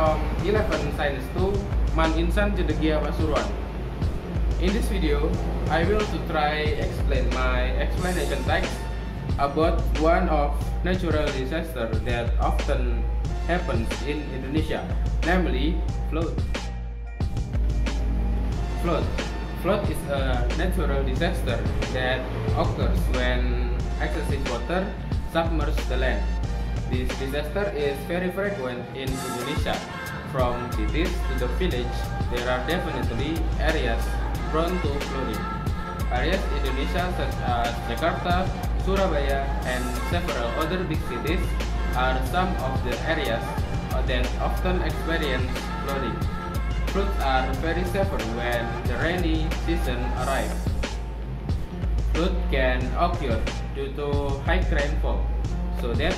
from 11 Science 2, Man Insan Cendekia Pasuruan. In this video, I will to try explain my explanation text about one of natural disaster that often happens in Indonesia, namely flood. Flood is a natural disaster that occurs when excessive water submerges the land. This disaster is very frequent in Indonesia. From cities to the village, there are definitely areas prone to flooding. Areas in Indonesia such as Jakarta, Surabaya, and several other big cities are some of the areas that often experience flooding. Floods are very severe when the rainy season arrives. Flood can occur due to high rainfall, so that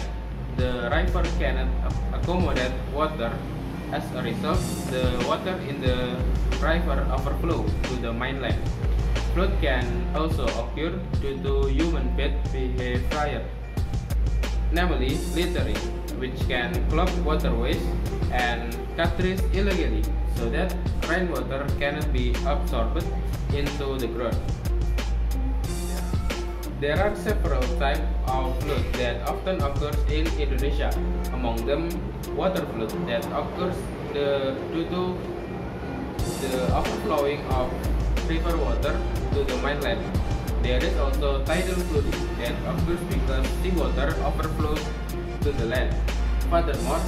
the river cannot accommodate water. As a result, the water in the river overflow to the mainland. Flood can also occur due to human bad behavior, namely littering, which can clog waterways and cut trees illegally, so that rainwater cannot be absorbed into the ground. There are several types of flood that often occurs in Indonesia. Among them, water flood that occurs due to the overflowing of river water to the mainland. There is also tidal flooding that occurs because seawater overflows to the land. Furthermore,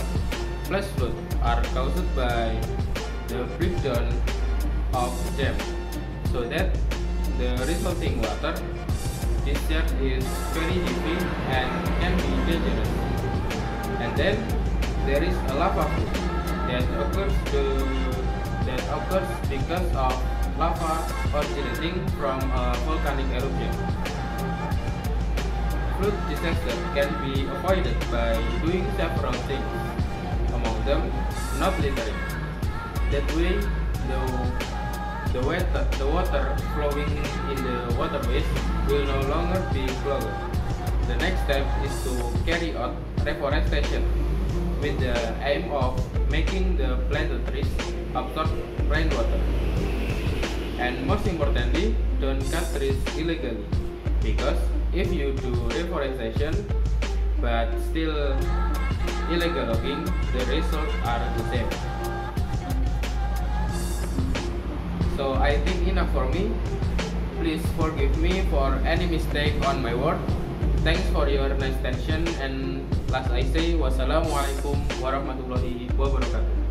flash floods are caused by the breakdown of dams, so that the resulting water discharge is very heavy and can be dangerous. And then there is a lava flow that occurs because of lava originating from a volcanic eruption. Flood disaster can be avoided by doing several things. Among them, not littering. That way, the water flowing in the waterways will no longer be clogged. The next step is to carry out reforestation with the aim of making the planted trees absorb rainwater. And most importantly, don't cut trees illegally, because if you do reforestation but still illegal logging, the results are the same. So I think enough for me. Please forgive me for any mistake on my word. Thanks for your nice attention, and last I say, wassalamualaikum warahmatullahi wabarakatuh.